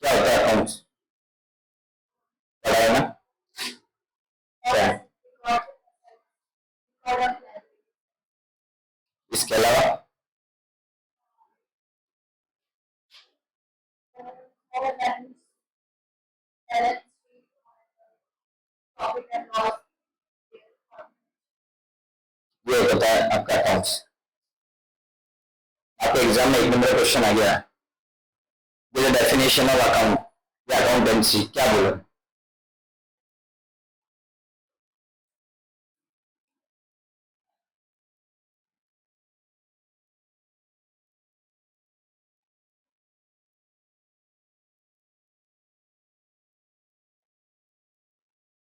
क्या होता है अकाउंट्स? पढ़ा है ना? क्या इसके अलावा? ये होता है आपका अकाउंट्स। आपके एग्जाम में 1 नंबर क्वेश्चन आ गया, डेफिनेशन ऑफ अकाउंट या अकाउंटेंसी, क्या बोलो?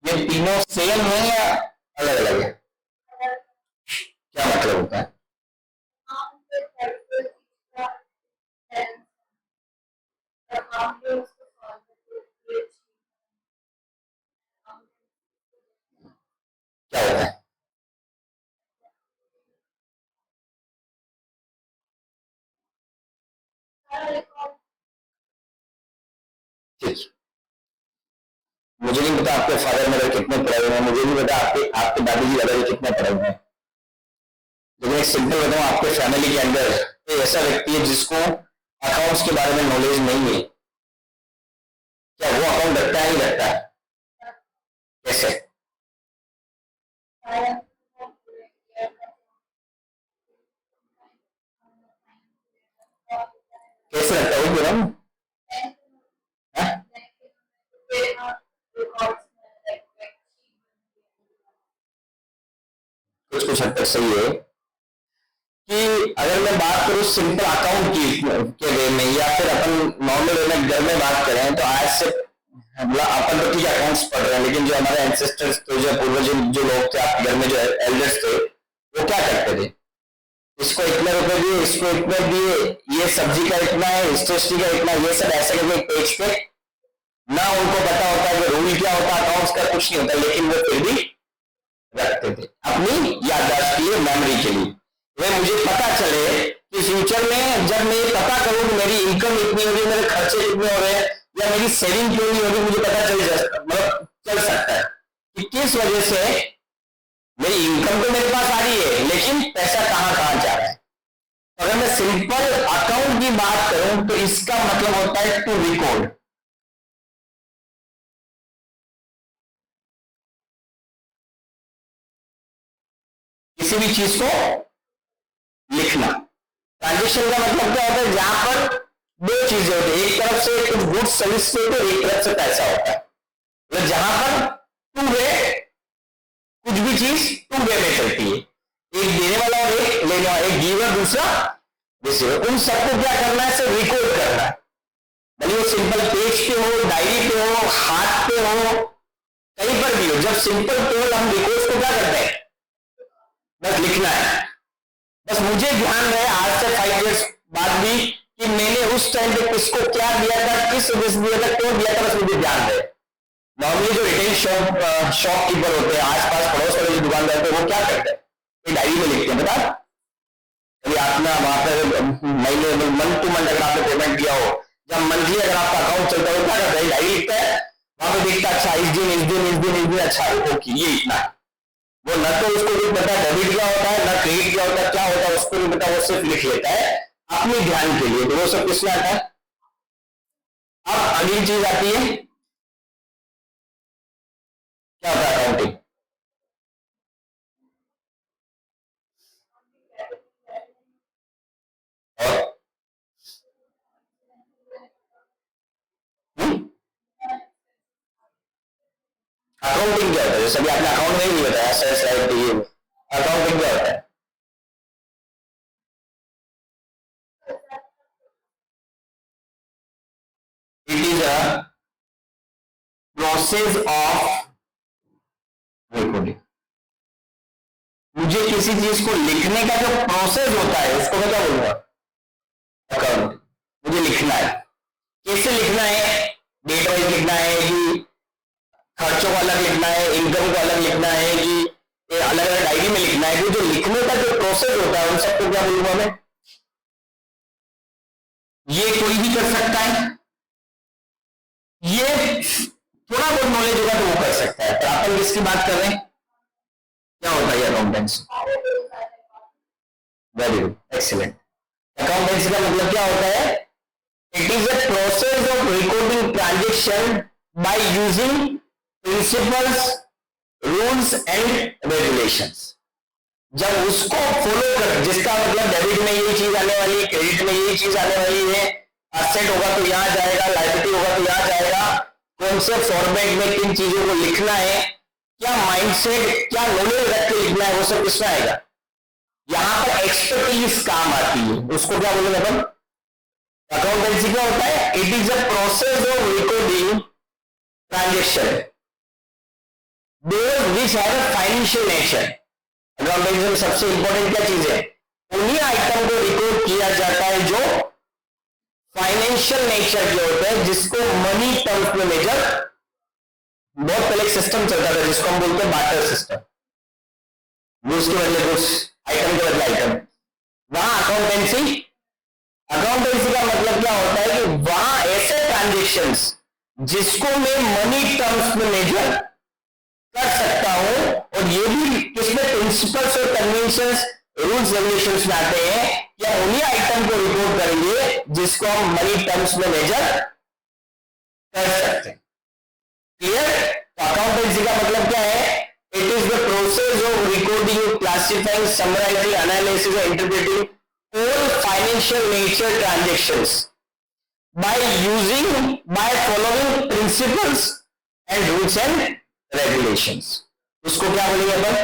ये तीनों सेम है या अलग अलग है? क्या मतलब होता है? क्या होता है? ठीक, मुझे नहीं पता आपके फादर मदर कितने पढ़े हुए हैं, मुझे नहीं पता आपके आपके दादाजी दादाजी कितने पढ़े हुए हैं, लेकिन एक सिंपल बताऊं, आपके फैमिली के अंदर कोई ऐसा व्यक्ति है जिसको अकाउंट्स के बारे में नॉलेज नहीं है, क्या वो अकाउंट रखता है नहीं रखता? कैसे? कैसे रखता है वो बोला ना? हाँ? कुछ कुछ हद तक सही है कि अगर मैं बात करूं सिंपल अकाउंट की के वे में, या फिर अपन नॉर्मल वे में घर में बात करें, तो आज से मतलब अपन तो ठीक अकाउंट्स पढ़ रहे हैं, लेकिन जो हमारे एंसेस्टर्स थे, जो पूर्वज जो लोग थे आपके घर में, जो एल्डर्स थे, वो क्या करते थे? इसको इतने रुपए दिए, इसको इतने दिए, ये सब्जी का इतना है, स्टेशनरी का इतना, ये सब ऐसे करके एक पेज पे, ना उनको पता होता है कि रूल क्या होता है अकाउंट्स का, कुछ नहीं होता, लेकिन वो फिर भी रखते थे अपनी याददाश्त के लिए, मेमोरी के लिए। वे मुझे पता चले कि फ्यूचर में जब मैं ये पता करूं कि मेरी इनकम इतनी हो रही है, मेरे खर्चे कितने हो रहे हैं, या मेरी सेविंग क्यों नहीं हो रही, मुझे पता मतलब चल सकता है कि किस वजह से मेरी इनकम तो मेरे पास आ रही है, लेकिन पैसा कहां कहां जा रहा है। अगर मैं सिंपल अकाउंट की बात करूं तो इसका मतलब होता है टू रिकॉर्ड, किसी भी चीज को लिखना। ट्रांजेक्शन का मतलब क्या होता है? जहां पर दो चीजें होती है, एक तरफ से कुछ गुड्स सर्विस होते हैं, एक तरफ से पैसा होता है, मतलब जहां पर टू वे, कुछ भी चीज टू वे में चलती है, एक देने वाला और एक लेने वाला, एक गिवर दूसरा रिसीवर, उन सबको क्या करना है? सिर्फ रिकॉर्ड करना है, भले वो सिंपल पेज पे हो, डायरी पे हो, हाथ पे हो, कहीं पर भी हो। जब सिंपल केवल हम रिकॉर्ड को क्या करते हैं? बस लिखना है। बस मुझे ध्यान रहे आज से 5 इयर्स बाद भी कि मैंने उस टाइम पे किसको क्या दिया था, किस वजह से दिया था, क्यों दिया था, बस मुझे ध्यान रहे। नॉर्मली जो रिटेल शॉपकीपर होते हैं, आसपास पड़ोस वाले जो दुकानदार होते हैं, वो क्या करते हैं? एक डायरी में लिखते हैं, बता कभी आपने वहां पर महीने मंथ टू मंथ अगर आपने पेमेंट दिया हो, जब मंथली अगर आपका अकाउंट चलता है, वो क्या करता है? डायरी लिखता है, वहां पर देखता है अच्छा इस दिन इस दिन इस दिन इस दिन, अच्छा ओके ये इतना है। वो न तो उसको भी पता डेबिट क्या होता है, ना क्रेडिट क्या होता है, क्या होता है उसको भी पता, वो सिर्फ लिख लेता है अपने ध्यान के लिए। तो वो सब किसमें आता है? अब अगली चीज आती है, क्या होता है? अकाउंटिंग। और अकाउंटिंग क्या होता है? जैसे अभी आपने अकाउंट में ही बताया, सेल्स राइट, ये अकाउंटिंग क्या होता है? It is a process of recording. मुझे किसी चीज को लिखने का जो प्रोसेस होता है, उसको मैं क्या बोलूंगा? अकाउंट। मुझे लिखना है, कैसे लिखना है? डेट वाइज लिखना है कि खर्चों को अलग लिखना है, इनकम को अलग लिखना है, कि अलग अलग डायरी में लिखना है? कि जो लिखने का जो प्रोसेस होता है, उन सबको क्या बोलूंगा मैं? ये कोई भी कर सकता है, सकता है। पर अपन किसकी बात कर रहे हैं, क्या होता है accountancy? Very good, excellent. Accountancy का मतलब क्या होता है? It is a process of recording transaction by using principles, rules and regulations. जब उसको फॉलो कर, जिसका मतलब डेबिट में ये चीज आने वाली है, क्रेडिट में ये चीज आने वाली है, एसेट होगा तो यहां जाएगा, लायबिलिटी होगा तो यहां जाएगा, कौन से फॉर्मेट में किन चीजों को लिखना है, क्या माइंडसेट, क्या नॉलेज रख के लिखना है, वो सब किसमें आएगा? यहां पर एक्सपर्टीज काम आती है। उसको क्या बोलेंगे अपन? अकाउंटेंसी क्या होता है? It is a process of recording transaction those which have a financial nature। Accountancy में सबसे इंपॉर्टेंट क्या चीज है? उन्हीं आइटम को रिकॉर्ड किया जाता है जो फाइनेंशियल नेचर के होते हैं, जिसको मनी टर्म्स में मेजर। बहुत पहले एक सिस्टम चलता था जिसको हम बोलते हैं बार्टर सिस्टम, गुड्स के बदले गुड्स, आइटम के बदले आइटम। वहां अकाउंटेंसी का मतलब क्या होता है कि वहां ऐसे ट्रांजेक्शंस जिसको मैं मनी टर्म्स में मेजर कर सकता हूं, और ये भी किसमें? प्रिंसिपल्स और कन्वेंशंस, रूल्स रेगुलेशंस में आते हैं कि हम उन्हीं आइटम को रिपोर्ट करेंगे जिसको हम मनी टर्म्स में मेजर कर सकते हैं। क्लियर? तो अकाउंटेंसी का मतलब क्या है? It is the process of recording, classifying, summarising, analysis और interpreting all financial nature transactions by following principles and rules and regulations। उसको क्या बोलेंगे अपन?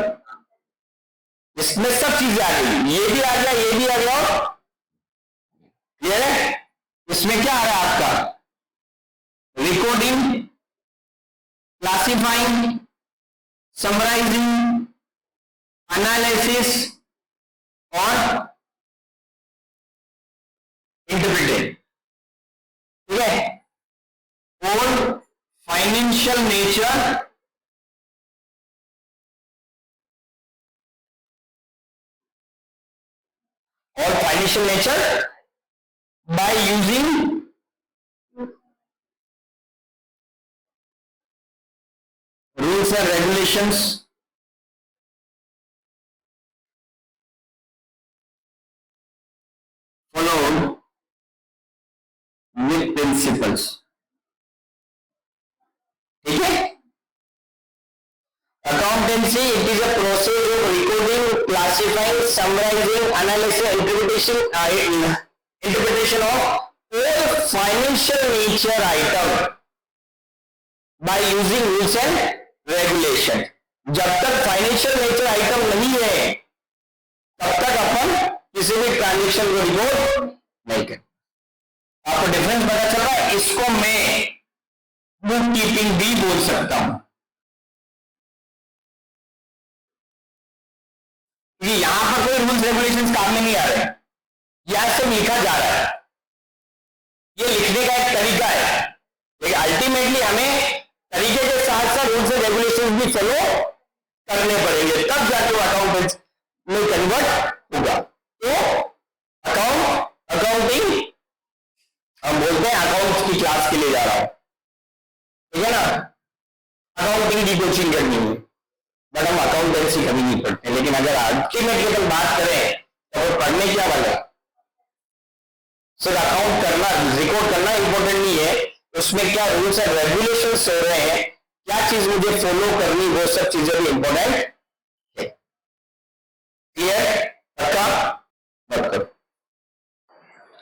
इसमें सब चीजें आ गई, ये भी आ गया, ये भी आ गया। क्लियर है? इसमें क्या आ रहा है आपका? रिकॉर्डिंग, क्लासिफाइंग, समराइजिंग, एनालिसिस और इंटरप्रेटिंग। ठीक है? ऑल फाइनेंशियल नेचर और financial nature by using rules and regulations followed with principles। ठीक है? Accountancy it is a process of recording, classifying, summarising, analysis, interpretation of all financial nature item by using rules and regulation. जब तक financial nature item नहीं है तब तक अपन किसी भी ट्रांजेक्शन को रिकॉर्ड नहीं कर। आपको डिफरेंस पता चल रहा है? इसको मैं बुक कीपिंग भी बोल सकता हूं, क्योंकि यहां पर कोई रूल्स रेगुलेशंस काम में नहीं आ रहे, यहां सब लिखा जा रहा है। ये लिखने का एक तरीका है, लेकिन अल्टीमेटली हमें तरीके के साथ साथ रूल्स एंड रेगुलेशंस भी फॉलो करने पड़ेंगे, तब जाके वो अकाउंटेंट में कन्वर्ट होगा। तो अकाउंटिंग हम बोलते हैं अकाउंट्स की क्लास के लिए जा रहा हूं, ठीक है ना? अकाउंटिंग की कोचिंग करनी है, बट हम अकाउंटेंसी कभी नहीं पढ़ते। लेकिन अगर अल्टीमेटली अपन बात करें तो वो पढ़ने क्या वाला है? सिर्फ अकाउंट करना, रिकॉर्ड करना इंपॉर्टेंट नहीं है, उसमें क्या रूल्स एंड रेगुलेशंस हो रहे हैं, क्या चीज मुझे फॉलो करनी, वो सब चीजें भी इंपॉर्टेंट है। क्लियर? पक्का? मत करो।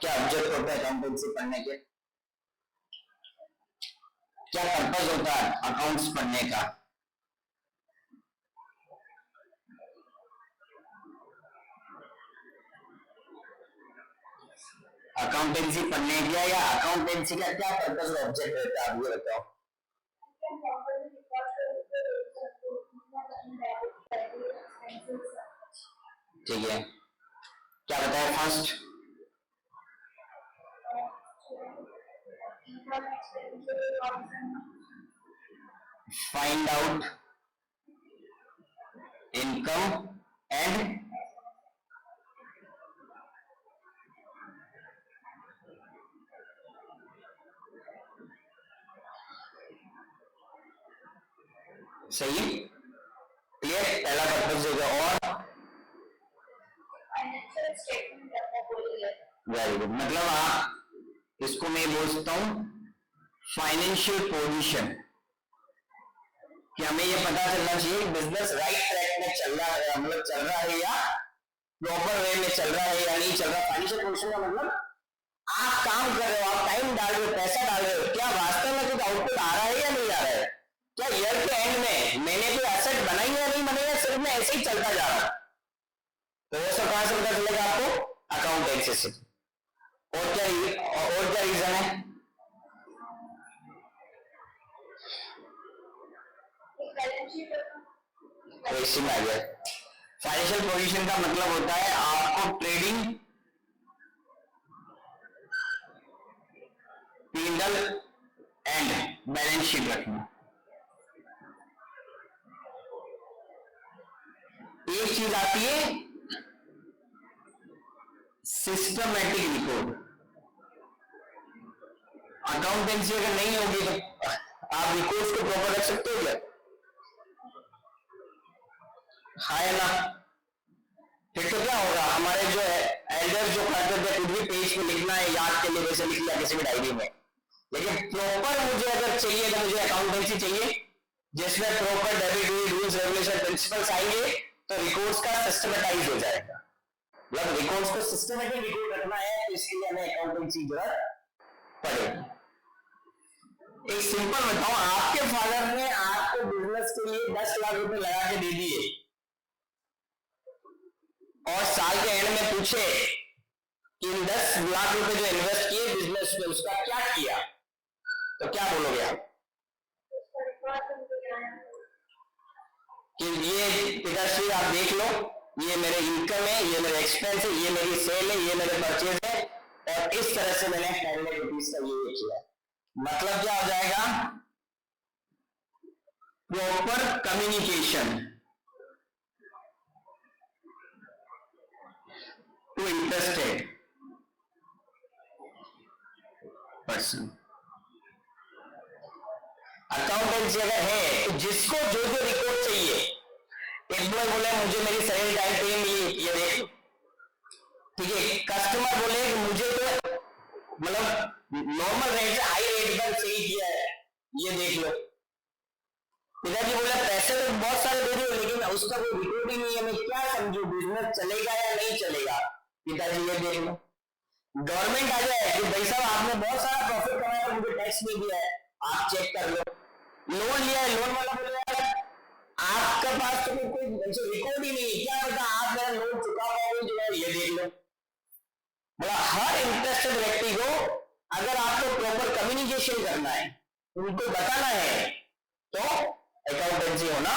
क्या ऑब्जेक्ट होता है अकाउंटेंसी पढ़ने के? क्या पर्पज होता है अकाउंट्स पढ़ने का? अकाउंटेंसी पढ़ने का या अकाउंटेंसी का क्या पर्पज और ऑब्जेक्ट रहता है, आप ये बताओ। ठीक है, क्या बताया first? Find out income and सही, क्लियर, पहला पर्पज हो गया। और वेरी गुड, मतलब आप इसको मैं बोल सकता हूं फाइनेंशियल पोजीशन, कि हमें ये पता चलना चाहिए कि बिजनेस राइट ट्रैक में चल रहा है, मतलब चल रहा है या प्रॉपर वे में चल रहा है या नहीं चल रहा। फाइनेंशियल पोजीशन का मतलब आप काम कर रहे हो, आप टाइम डाल रहे हो, पैसा डाल रहे हो, क्या वास्तव में कुछ आउटपुट आ रहा है या नहीं आ रहा है, क्या ईयर के एंड में मैंने कोई एसेट बनाई या नहीं बनाई, या सिर्फ मैं ऐसे ही चलता जा रहा हूं। तो वो सब कहां से पता चलेगा आपको, अकाउंटेंसी से। और क्या रीजन है, तो इसी में आ गया। फाइनेंशियल पोजीशन का मतलब होता है आपको trading, P&L and balance sheet रखना। एक चीज आती है सिस्टमैटिक रिपोर्ट। अकाउंटेंसी अगर नहीं होगी तो आप रिपोर्ट्स को प्रॉपर रख सकते हो क्या, हाँ या ना। फिर तो क्या होगा, हमारे जो है एल्डर्स जो करते थे कुछ भी पेज पे लिखना है याद के लिए वैसे लिख लिया किसी भी डायरी में, लेकिन प्रॉपर मुझे अगर चाहिए तो मुझे अकाउंटेंसी चाहिए जिसमें proper debit rules regulation principles आएंगे, तो रिकॉर्ड्स का सिस्टमेटाइज हो जाएगा। मतलब रिकॉर्ड्स को सिस्टमेटिक रिकॉर्ड रखना है तो इसके लिए हमें अकाउंटेंसी जरूरत पड़ेगी। एक सिंपल बताओ, आपके फादर ने आपको बिजनेस के लिए 10 लाख रुपए लगा के दे दिए और साल के एंड में पूछे कि इन 10 लाख रुपए जो इन्वेस्ट किए बिजनेस में उसका क्या किया, तो क्या बोलोगे आप कि ये पिताश्री आप देख लो, ये मेरे इनकम है, ये मेरे एक्सपेंस है, ये मेरी सेल है, ये मेरे परचेज है, और इस तरह से मैंने 10 लाख रुपीज का ये किया। मतलब क्या हो जाएगा, proper communication to interested person. Accountancy अगर है तो जिसको जो जो रिकॉर्ड चाहिए, एम्प्लॉय बोले मुझे मेरी सैलरी टाइम पे मिली, ये देख लो, ठीक है। कस्टमर बोले मुझे तो मतलब नॉर्मल रेट से हाई रेट पर सही किया है, ये देख लो। पिताजी बोले पैसे तो बहुत सारे दे रहे हो लेकिन उसका कोई रिकॉर्ड ही नहीं है, मैं क्या समझू बिजनेस चलेगा या नहीं चलेगा, पिताजी ये देख लो। गवर्नमेंट आ जाए कि भाई साहब आपने बहुत सारा प्रॉफिट कमाया और मुझे टैक्स नहीं दिया है, आप चेक कर लो। लोन लिया है, लोन वाला बोले आपके पास तो कोई रिकॉर्ड ही नहीं है, क्या पता आप मेरा लोन चुका पाओगे जो है, ये देख लो। मतलब हर इंटरेस्टेड व्यक्ति को अगर आपको प्रॉपर कम्युनिकेशन करना है, उनको बताना है, तो अकाउंटेंसी होना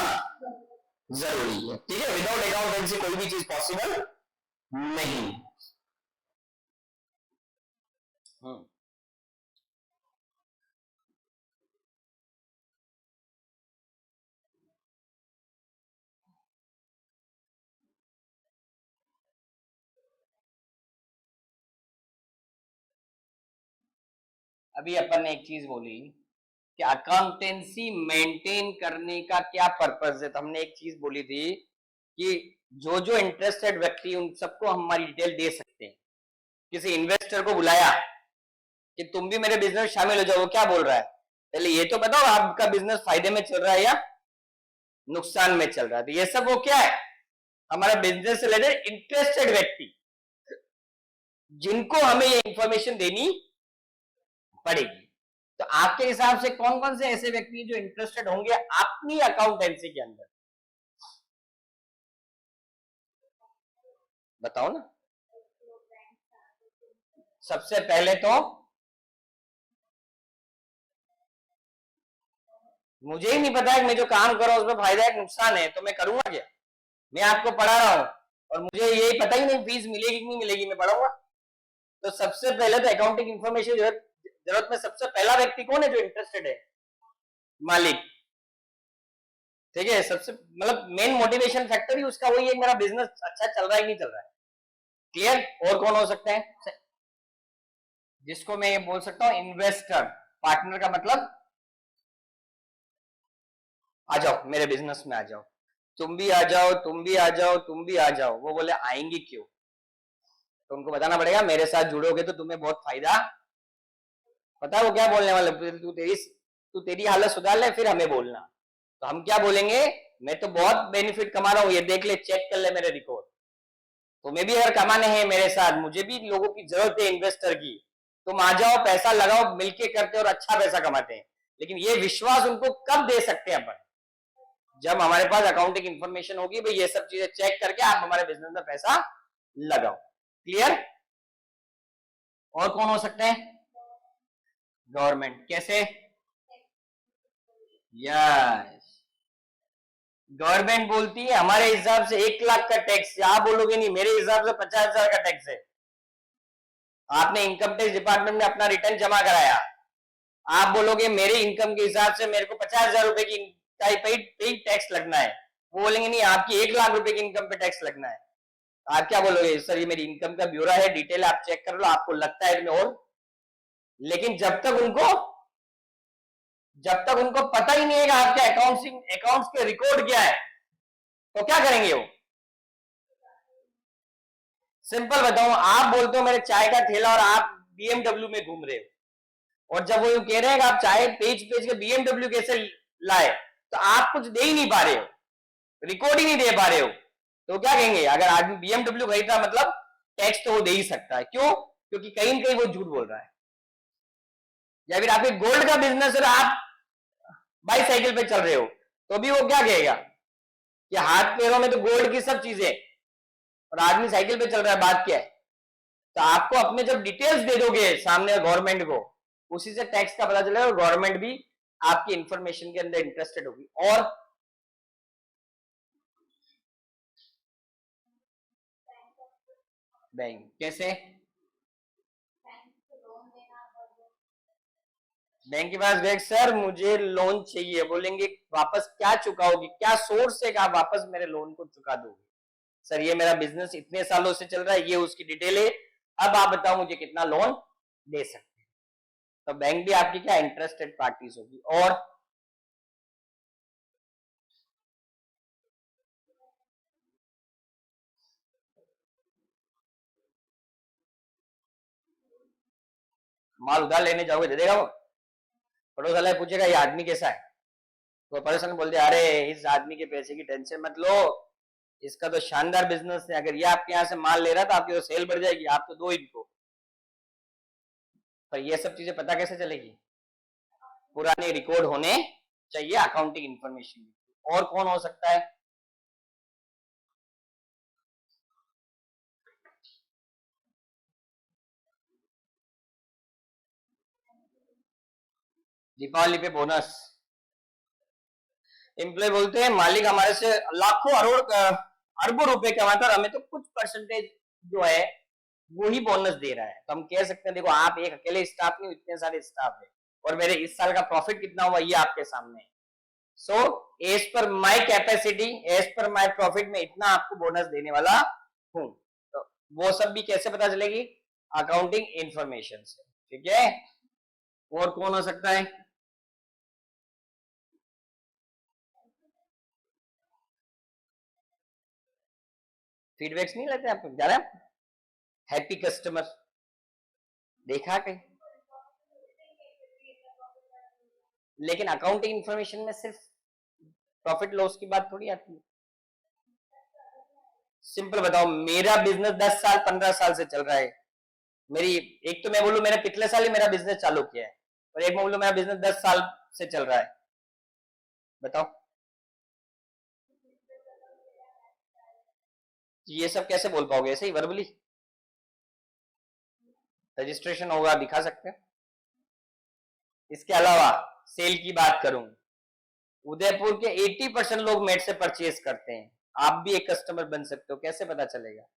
जरूरी है, ठीक है। विदाउट अकाउंटेंसी कोई भी चीज पॉसिबल नहीं। अभी अपन ने एक चीज बोली कि अकाउंटेंसी मेंटेन करने का क्या पर्पस है, तो हमने एक चीज बोली थी कि जो जो इंटरेस्टेड व्यक्ति उन सबको हम हमारी डिटेल दे सकते हैं। किसी इन्वेस्टर को बुलाया कि तुम भी मेरे बिजनेस शामिल हो जाओ, क्या बोल रहा है, पहले ये तो बताओ आपका बिजनेस फायदे में चल रहा है या नुकसान में चल रहा है। तो ये सब वो क्या है, हमारा बिजनेस से रिलेटेड इंटरेस्टेड व्यक्ति जिनको हमें ये इंफॉर्मेशन देनी पड़ेगी। तो आपके हिसाब से कौन कौन से ऐसे व्यक्ति जो इंटरेस्टेड होंगे अपनी अकाउंटेंसी के अंदर, बताओ ना। सबसे पहले तो मुझे ही नहीं पता है कि मैं जो काम कर रहा हूं उसमें फायदा है नुकसान है, तो मैं करूंगा क्या। मैं आपको पढ़ा रहा हूं और मुझे यही पता ही नहीं फीस मिलेगी कि नहीं मिलेगी, मैं पढ़ाऊंगा। तो सबसे पहले तो अकाउंटिंग इंफॉर्मेशन जरूरत में सबसे पहला व्यक्ति कौन है, जो इंटरेस्टेड है, मालिक, ठीक है। सबसे मतलब मेन मोटिवेशन फैक्टर ही उसका वही है, मेरा बिजनेस अच्छा चल रहा है कि नहीं चल रहा है, क्लियर। और कौन हो सकता है, जिसको मैं ये बोल सकता हूं इन्वेस्टर, पार्टनर का मतलब आ जाओ मेरे बिजनेस में आ जाओ, तुम भी आ जाओ, तुम भी आ जाओ, तुम भी आ जाओ। वो बोले आएंगी क्यों? तो उनको बताना पड़ेगा मेरे साथ जुड़ोगे तो तुम्हें बहुत फायदा। पता है वो क्या बोलने वाले? तू तेरी हालत सुधार ले फिर हमें बोलना। तो हम क्या बोलेंगे? मैं तो बहुत बेनिफिट कमा रहा हूँ, ये देख ले, चेक कर ले मेरे रिकॉर्ड। तुम्हें भी अगर कमाने हैं मेरे साथ, मुझे भी लोगों की जरूरत है इन्वेस्टर की, तुम आ जाओ, पैसा लगाओ, मिलके करते और अच्छा पैसा कमाते हैं। लेकिन ये विश्वास उनको कब दे सकते हैं अपन? जब हमारे पास अकाउंटिंग इंफॉर्मेशन होगी, भाई ये सब चीजें चेक करके आप हमारे बिजनेस में पैसा लगाओ। क्लियर? और कौन हो सकते हैं? गवर्नमेंट। कैसे? यस, गवर्नमेंट बोलती है हमारे हिसाब से 1 लाख का टैक्स, आप बोलोगे नहीं मेरे हिसाब से 50,000 का टैक्स है। आपने इनकम टैक्स डिपार्टमेंट में अपना रिटर्न जमा कराया, आप बोलोगे मेरे इनकम के हिसाब से मेरे को 50,000 रुपए की पेड टैक्स लगना है। वो बोलेंगे नहीं आपकी 1 लाख रुपए की इनकम पे टैक्स लगना है। आप क्या बोलोगे? सर ये मेरी इनकम का ब्यौरा है, डिटेल आप चेक कर लो, आपको लगता है और। लेकिन जब तक उनको पता ही नहीं है कि आपके अकाउंट्स के रिकॉर्ड क्या है, तो क्या करेंगे वो? सिंपल बताऊं, आप बोलते हो मेरे चाय का ठेला और आप बीएमडब्ल्यू में घूम रहे हो, और जब वो कह रहे हैं कि आप चाय पेज पेज के बीएमडब्ल्यू कैसे लाए, तो आप कुछ दे ही नहीं पा रहे हो, रिकॉर्ड ही नहीं दे पा रहे हो, तो क्या कहेंगे? अगर आदमी बीएमडब्ल्यू खरीद रहा मतलब टैक्स तो वो दे ही सकता है। क्यों? क्योंकि कहीं न कहीं वो झूठ बोल रहा है। या फिर आपके गोल्ड का बिजनेस है, आप बाईसाइकिल पे चल रहे हो, तो भी वो क्या कहेगा कि हाथ पैरों में तो गोल्ड की सब चीजें और आदमी साइकिल पे चल रहा है, बात क्या है? तो आपको अपने जब डिटेल्स दे दोगे सामने गवर्नमेंट को, उसी से टैक्स का पता चलेगा और गवर्नमेंट भी आपकी इंफॉर्मेशन के अंदर इंटरेस्टेड होगी। और बैंक कैसे? बैंक के पास गए, सर मुझे लोन चाहिए, बोलेंगे वापस क्या चुकाओगे, क्या सोर्स है कि आप वापस मेरे लोन को चुका दोगे? सर ये मेरा बिजनेस इतने सालों से चल रहा है, ये उसकी डिटेल है, अब आप बताओ मुझे कितना लोन दे सकते हैं। तो बैंक भी आपकी क्या इंटरेस्टेड पार्टीज होगी। और माल उधार लेने जाओगे, दे देगा वो? पड़ोस वाला पूछेगा ये आदमी कैसा है, तो पड़ोसन बोल दे अरे इस आदमी के पैसे की टेंशन मत लो, इसका तो शानदार बिजनेस है, अगर ये आपके यहाँ से माल ले रहा था आपकी तो सेल बढ़ जाएगी, आप तो दो इनको। पर ये सब चीजें पता कैसे चलेगी? पुराने रिकॉर्ड होने चाहिए अकाउंटिंग इंफॉर्मेशन। और कौन हो सकता है? दीपावली पे बोनस। एम्प्लॉय बोलते हैं मालिक हमारे से लाखों अरबों रुपए कमाता है और हमें तो कुछ परसेंटेज जो है वो ही बोनस दे रहा है। तो हम कह सकते हैं देखो आप एक अकेले स्टाफ नहीं, इतने सारे स्टाफ है, और मेरे इस साल का प्रॉफिट कितना हुआ ये आपके सामने है। So as per my capacity, as per my profit में इतना आपको बोनस देने वाला हूं। तो वो सब भी कैसे पता चलेगी? अकाउंटिंग इंफॉर्मेशन से। ठीक है? और कौन हो सकता है? फीडबैक्स नहीं लेते आप ज्यादा? हैप्पी कस्टमर देखा कहीं? लेकिन अकाउंटिंग इंफॉर्मेशन में सिर्फ प्रॉफिट लॉस की बात थोड़ी आती है। सिंपल बताओ, मेरा बिजनेस 10 साल 15 साल से चल रहा है, मेरी एक तो मैं बोलूं मैंने पिछले साल ही मेरा बिजनेस चालू किया है, और एक मैं बोलूं मेरा बिजनेस 10 साल से चल रहा है, बताओ ये सब कैसे बोल पाओगे? ऐसे ही वर्बली रजिस्ट्रेशन होगा, दिखा सकते हैं। इसके अलावा सेल की बात करूं, उदयपुर के 80% लोग मेट से परचेज करते हैं, आप भी एक कस्टमर बन सकते हो, कैसे पता चलेगा?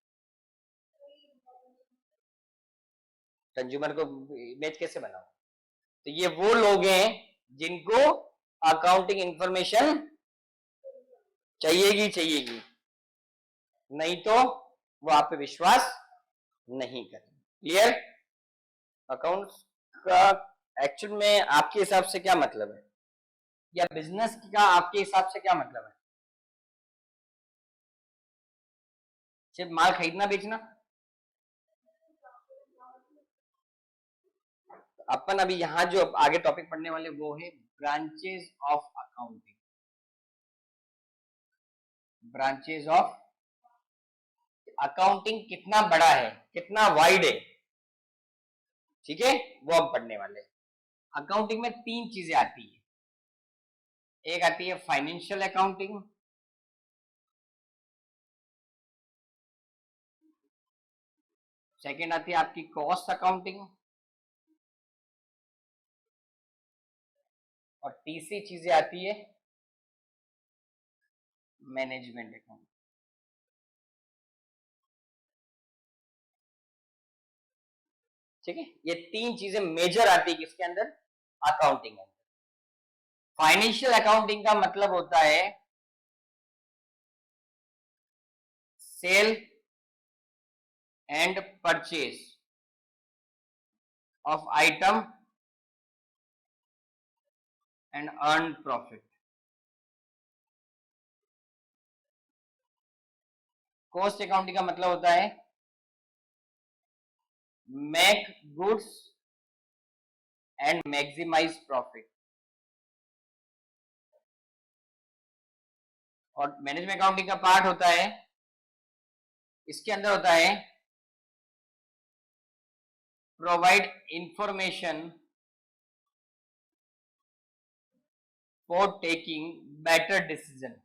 कंज्यूमर को इमेज कैसे बनाओ? तो ये वो लोग हैं जिनको अकाउंटिंग इंफॉर्मेशन चाहिएगी, नहीं तो वो आप पे विश्वास नहीं करेंगे। क्लियर? अकाउंट्स का एक्चुअल में आपके हिसाब से क्या मतलब है? या बिजनेस का आपके हिसाब से क्या मतलब है? सिर्फ माल खरीदना बेचना? अपन अभी यहाँ जो आगे टॉपिक पढ़ने वाले वो है branches of accounting. Branches of accounting कितना बड़ा है, कितना वाइड है, ठीक है, वो हम पढ़ने वाले। अकाउंटिंग में 3 चीजें आती है। एक आती है फाइनेंशियल अकाउंटिंग, सेकंड आती है आपकी कॉस्ट अकाउंटिंग, और तीसरी चीजें आती है मैनेजमेंट अकाउंट। ठीक है, ये 3 चीजें मेजर आती है किसके अंदर? अकाउंटिंग अंदर। फाइनेंशियल अकाउंटिंग का मतलब होता है sale and purchase of item and earn profit. Cost accounting का मतलब होता है make goods and maximise profit. और मैनेजमेंट अकाउंटिंग का पार्ट होता है, इसके अंदर होता है provide information for taking better decision.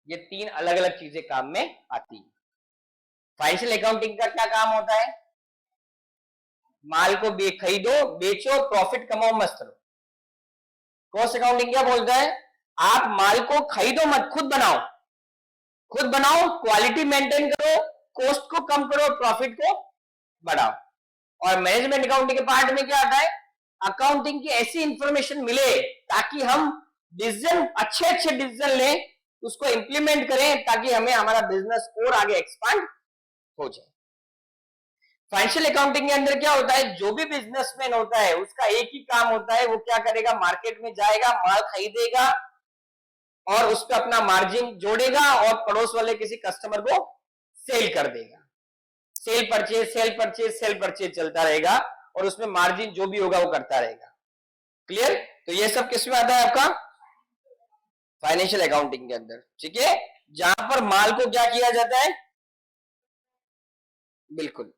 ये 3 अलग अलग चीजें काम में आती है। फाइनेंशियल अकाउंटिंग का क्या काम होता है? माल को खरीदो, बेचो, प्रॉफिट कमाओ, मस्त रहो। कॉस्ट अकाउंटिंग क्या बोलता है? आप माल को खरीदो मत, खुद बनाओ, खुद बनाओ, क्वालिटी मेंटेन करो, कॉस्ट को कम करो, प्रॉफिट को बढ़ाओ। और मैनेजमेंट अकाउंटिंग के पार्ट में क्या आता है? अकाउंटिंग की ऐसी इंफॉर्मेशन मिले ताकि हम डिसीजन, अच्छे अच्छे डिसीजन लें, उसको इंप्लीमेंट करें ताकि हमें हमारा बिजनेस और आगे एक्सपांड हो जाए। फाइनेंशियल अकाउंटिंग के अंदर क्या होता है? जो भी बिजनेसमैन होता है उसका एक ही काम होता है, वो क्या करेगा? मार्केट में जाएगा, माल खरीदेगा और उस पर अपना मार्जिन जोड़ेगा और पड़ोस वाले किसी कस्टमर को सेल कर देगा। Cell purchase, cell purchase, cell purchase चलता रहेगा और उसमें मार्जिन जो भी होगा वो करता रहेगा। क्लियर? तो ये सब किस में आता है आपका? फाइनेंशियल अकाउंटिंग के अंदर। ठीक है, जहां पर माल को क्या किया जाता है? बिल्कुल,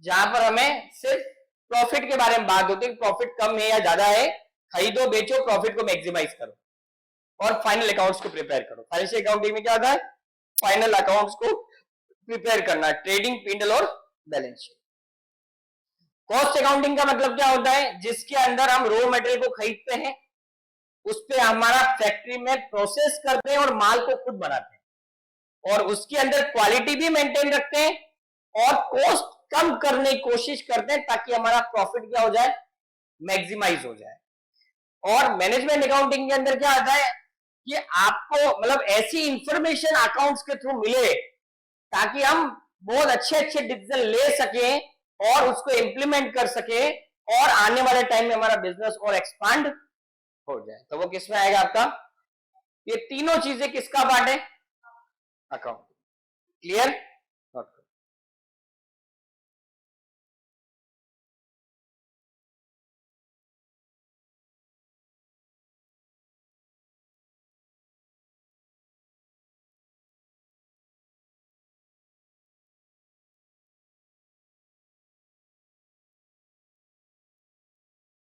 जहां पर हमें सिर्फ प्रॉफिट के बारे में बात होती है, प्रॉफिट कम है या ज्यादा है, खरीदो, बेचो, प्रॉफिट को मैक्सिमाइज करो और फाइनल अकाउंट्स को प्रिपेयर करो। फाइनेंशियल अकाउंटिंग में क्या होता है? फाइनल अकाउंट्स को प्रिपेयर करना, ट्रेडिंग, पी&एल और बैलेंस शीट। कॉस्ट अकाउंटिंग का मतलब क्या होता है? जिसके अंदर हम रॉ मटेरियल को खरीदते हैं, उस पे हमारा फैक्ट्री में प्रोसेस करते हैं और माल को खुद बनाते हैं और उसके अंदर क्वालिटी भी मेंटेन रखते हैं और कॉस्ट कम करने की कोशिश करते हैं ताकि हमारा प्रॉफिट क्या हो जाए? मैक्सिमाइज हो जाए। और मैनेजमेंट अकाउंटिंग के अंदर क्या आता है कि आपको मतलब ऐसी इंफॉर्मेशन अकाउंट्स के थ्रू मिले ताकि हम बहुत अच्छे अच्छे डिसीजन ले सकें और उसको इंप्लीमेंट कर सके और आने वाले टाइम में हमारा बिजनेस और एक्सपांड हो जाए। तो वो किस में आएगा आपका? ये तीनों चीजें किसका पार्ट है? अकाउंट। क्लियर?